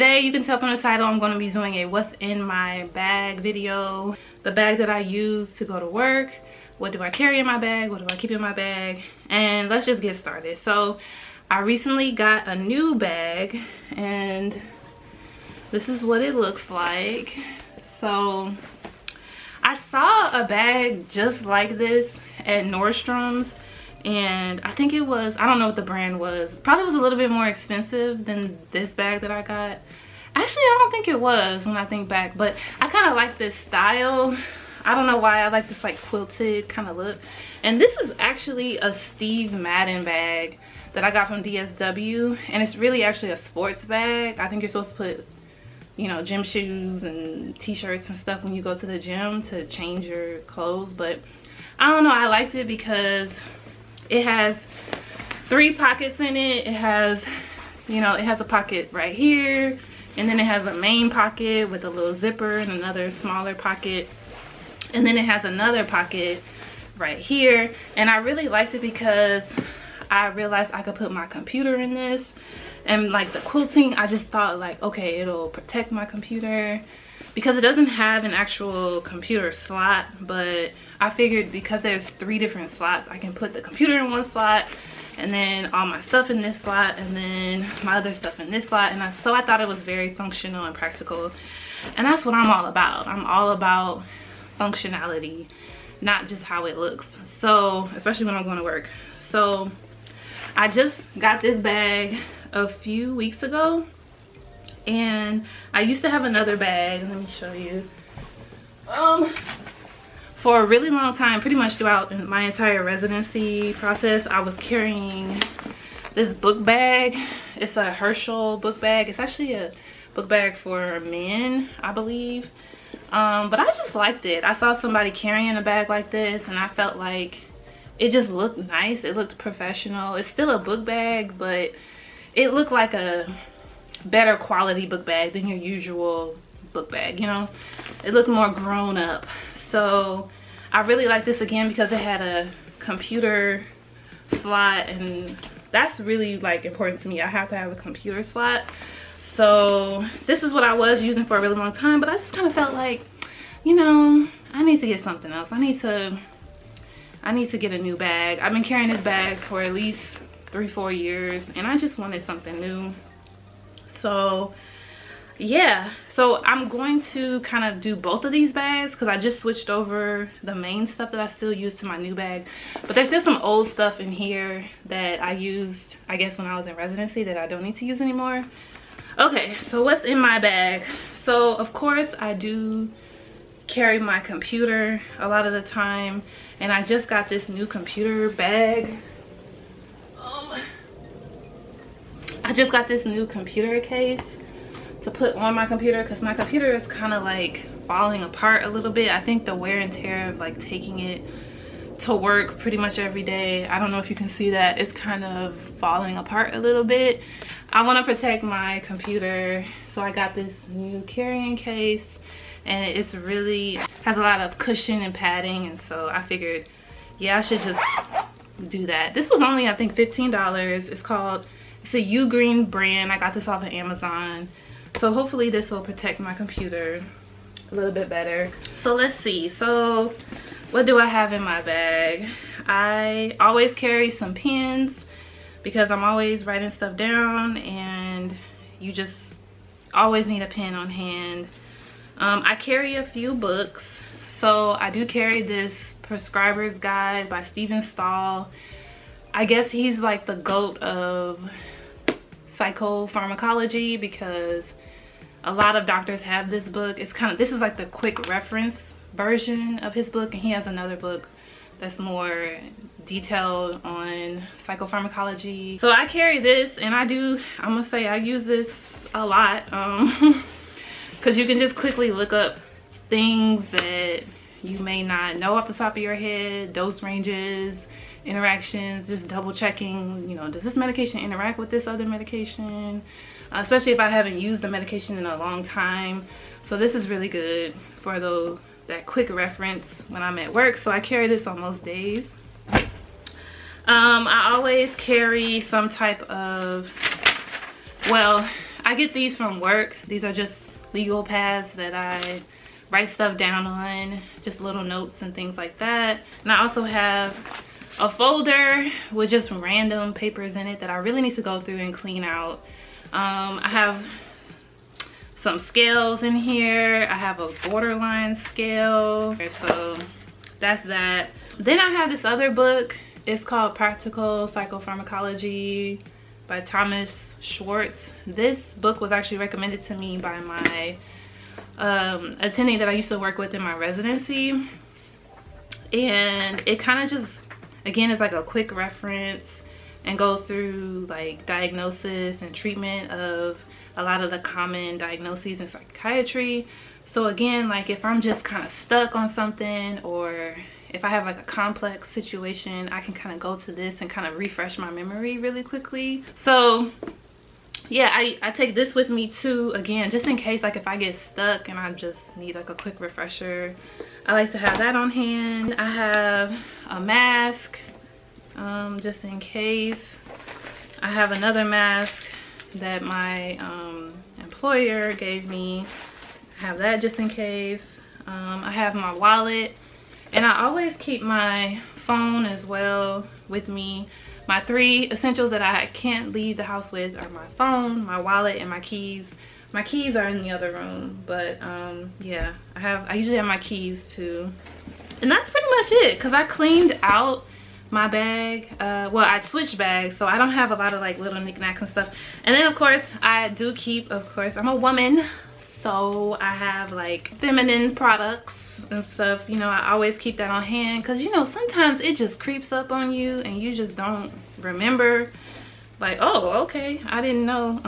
Today, you can tell from the title, I'm going to be doing a what's in my bag video. The bag that I use to go to work. What do I carry in my bag? What do I keep in my bag? And let's just get started. So I recently got a new bag and this is what it looks like. So I saw a bag just like this at Nordstrom's, and I think it was, I don't know what the brand was, probably was a little bit more expensive than this bag that I got. Actually, I don't think it was when I think back, but I kind of like this style. I don't know why, I like this like quilted kind of look. And this is actually a Steve Madden bag that I got from DSW, and it's really actually a sports bag. I think you're supposed to put, you know, gym shoes and t-shirts and stuff when you go to the gym to change your clothes. But I don't know, I liked it because it has 3 pockets in it. It has, you know, it has a pocket right here, and then it has a main pocket with a little zipper and another smaller pocket, and then it has another pocket right here. And I really liked it because I realized I could put my computer in this, and like the quilting, I just thought like, okay, it'll protect my computer because it doesn't have an actual computer slot. But I figured because there's 3 different slots, I can put the computer in one slot and then all my stuff in this slot and then my other stuff in this slot. And so I thought it was very functional and practical, and that's what I'm all about. I'm all about functionality, not just how it looks. So especially when I'm going to work. So I just got this bag a few weeks ago, and I used to have another bag. Let me show you. For a really long time, pretty much throughout my entire residency process, I was carrying this book bag. It's a Herschel book bag. It's actually a book bag for men, I believe. But I just liked it. I saw somebody carrying a bag like this, and I felt like it just looked nice. It looked professional. It's still a book bag, but it looked like a better quality book bag than your usual book bag, you know? It looked more grown up. So I really like this again because it had a computer slot, and that's really like important to me. I have to have a computer slot. So this is what I was using for a really long time, but I just kind of felt like, you know, I need to get something else. I need to get a new bag. I've been carrying this bag for at least 3-4 years, and I just wanted something new. So yeah, so I'm going to kind of do both of these bags because I just switched over the main stuff that I still use to my new bag. But there's still some old stuff in here that I used, I guess, when I was in residency that I don't need to use anymore. Okay, so what's in my bag? So of course I do carry my computer a lot of the time, and I just got this new computer bag. I just got this new computer case to put on my computer because my computer is kind of like falling apart a little bit. I think the wear and tear of like taking it to work pretty much every day, I don't know if you can see that, it's kind of falling apart a little bit. I want to protect my computer, so I got this new carrying case, and it's really has a lot of cushion and padding, and so I figured, yeah, I should just do that. This was only, I think, $15. It's a Ugreen brand. I got this off of Amazon, so hopefully this will protect my computer a little bit better. So let's see. So what do I have in my bag? I always carry some pens because I'm always writing stuff down, and you just always need a pen on hand. I carry a few books. So I do carry this Prescriber's Guide by Stephen Stahl. I guess he's like the GOAT of psychopharmacology because a lot of doctors have this book. It's kind of, this is like the quick reference version of his book, and he has another book that's more detailed on psychopharmacology. So I carry this, and I'm gonna say I use this a lot because you can just quickly look up things that you may not know off the top of your head, dose ranges, interactions, just double checking, you know, does this medication interact with this other medication, especially if I haven't used the medication in a long time. So this is really good for that quick reference when I'm at work. So I carry this on most days. I always carry some type of, well, I I get these from work. These are just legal pads that I write stuff down on, just little notes and things like that. And I also have a folder with just random papers in it that I really need to go through and clean out. I have some scales in here. I have a borderline scale, so that's that. Then I have this other book. It's called Practical Psychopharmacology by Thomas Schwartz. This book was actually recommended to me by my attending that I used to work with in my residency, and it kind of just, again, is like a quick reference and goes through like diagnosis and treatment of a lot of the common diagnoses in psychiatry. So again, like if I'm just kind of stuck on something, or if I have like a complex situation, I can kind of go to this and kind of refresh my memory really quickly. So yeah, I take this with me too, again, just in case, like if I get stuck and I just need like a quick refresher. I like to have that on hand. I have a mask, just in case. I have another mask that my employer gave me. I have that just in case. I have my wallet, and I always keep my phone as well with me. My 3 essentials that I can't leave the house with are my phone, my wallet, and my keys. My keys are in the other room, but yeah, I usually have my keys too. And that's pretty much it, because I cleaned out my bag. Well, I switched bags, so I don't have a lot of like little knickknacks and stuff. And then of course I do keep, of course, I'm a woman, so I have like feminine products and stuff. You know, I always keep that on hand, because you know, sometimes it just creeps up on you and you just don't remember, like, oh, okay, I didn't know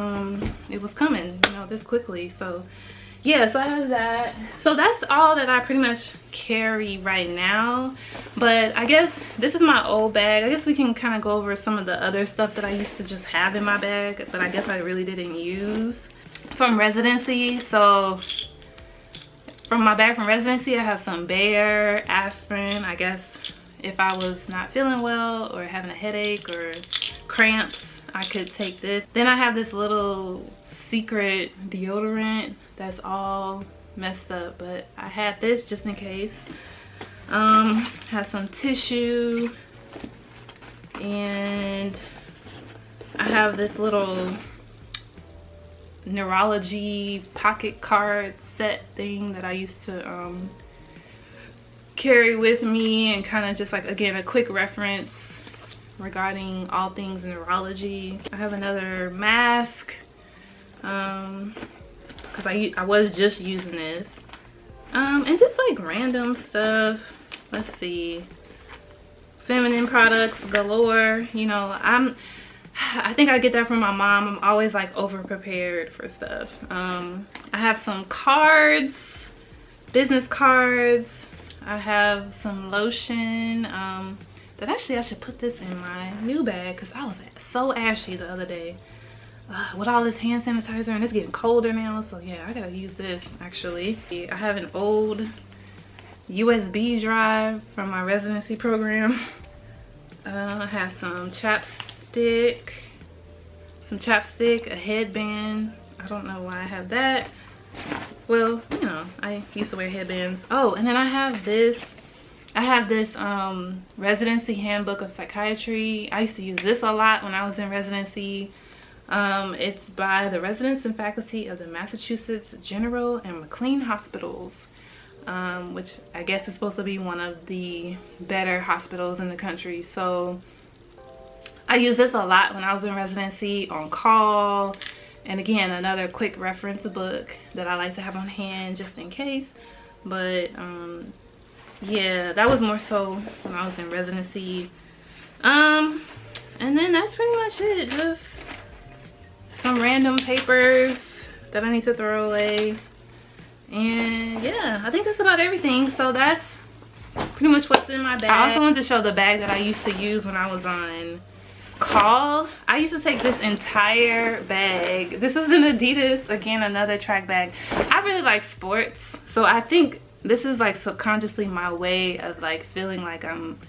it was coming, you know, this quickly. So yeah, so I have that. So that's all that I pretty much carry right now. But I guess this is my old bag. I guess we can kind of go over some of the other stuff that I used to just have in my bag, but I guess I really didn't use from residency. So from my bag from residency, I have some Bayer, aspirin. I guess if I was not feeling well or having a headache or cramps, I could take this. Then I have this little secret deodorant that's all messed up, but I had this just in case. Have some tissue, and I have this little neurology pocket card set thing that I used to carry with me, and kind of just like, again, a quick reference regarding all things neurology. I have another mask, because I was just using this, and just like random stuff. Let's see, feminine products galore. You know, I think I get that from my mom. I'm always like over prepared for stuff. I have some cards, business cards. I have some lotion that actually I should put this in my new bag, because I was so ashy the other day with all this hand sanitizer, and it's getting colder now, so yeah, I gotta use this actually. I have an old USB drive from my residency program. I have some chapstick, a headband. I don't know why I have that. Well, you know, I used to wear headbands. Oh, and then I have this residency handbook of psychiatry. I used to use this a lot when I was in residency. It's by the residents and faculty of the Massachusetts General and McLean Hospitals, which I guess is supposed to be one of the better hospitals in the country. So I used this a lot when I was in residency on call. And again, another quick reference book that I like to have on hand just in case. But yeah, that was more so when I was in residency. And then that's pretty much it. Just some random papers that I need to throw away. And yeah, I think that's about everything. So that's pretty much what's in my bag. I also wanted to show the bag that I used to use when I was on call. I used to take this entire bag. This is an Adidas, again, another track bag. I really like sports, so I think this is like subconsciously my way of like feeling like I'm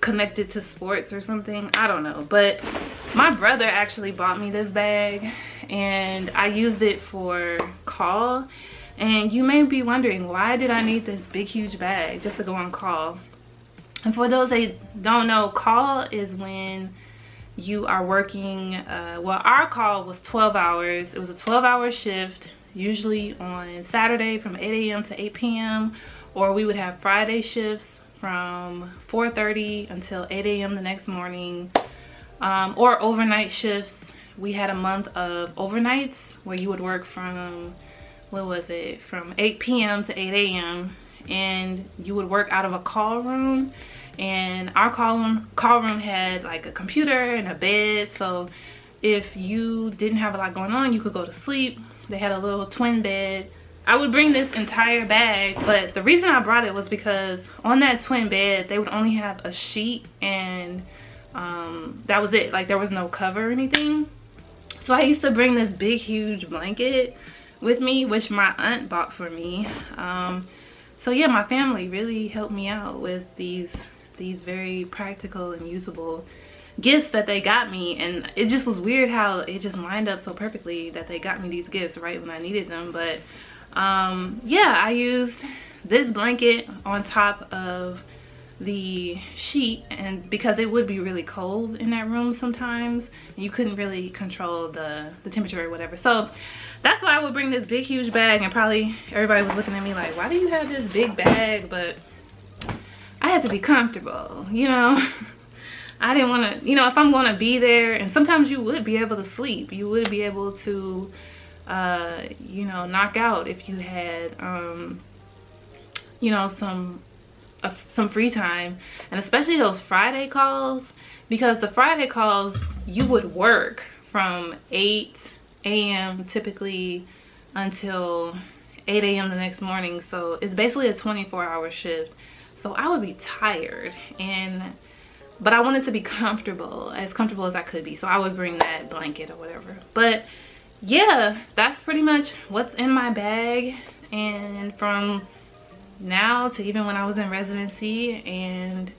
connected to sports or something. I don't know, but my brother actually bought me this bag, and I used it for call. And you may be wondering, why did I need this big huge bag just to go on call? And for those that don't know, call is when you are working, well, our call was 12 hours. It was a 12-hour shift, usually on Saturday from 8 a.m. to 8 p.m. Or we would have Friday shifts from 4:30 until 8 a.m. the next morning. Or overnight shifts. We had a month of overnights where you would work from, what was it, from 8 p.m. to 8 a.m. and you would work out of a call room. And our call room had like a computer and a bed, so if you didn't have a lot going on, you could go to sleep. They had a little twin bed. I would bring this entire bag, but the reason I brought it was because on that twin bed they would only have a sheet, and that was it. Like, there was no cover or anything. So I used to bring this big huge blanket with me, which my aunt bought for me. So yeah, my family really helped me out with these very practical and usable gifts that they got me. And it just was weird how it just lined up so perfectly that they got me these gifts right when I needed them. But yeah, I used this blanket on top of the sheet, and because it would be really cold in that room sometimes, you couldn't really control the temperature or whatever. So that's why I would bring this big huge bag, and probably everybody was looking at me like, why do you have this big bag? But I had to be comfortable, you know. I didn't want to, you know, if I'm going to be there, and sometimes you would be able to sleep, you would be able to you know, knock out if you had you know, some free time. And especially those Friday calls, because the Friday calls, you would work from 8 a.m. typically until 8 a.m. the next morning. So it's basically a 24-hour shift. So I would be tired, but I wanted to be comfortable as I could be. So I would bring that blanket or whatever. But yeah, that's pretty much what's in my bag, and from now to even when I was in residency. And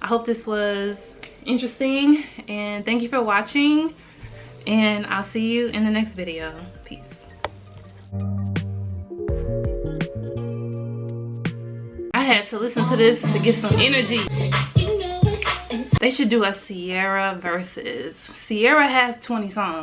I hope this was interesting, and thank you for watching, and I'll see you in the next video. Peace. I had to listen to this to get some energy. They should do a Sierra versus. Sierra has 20 songs.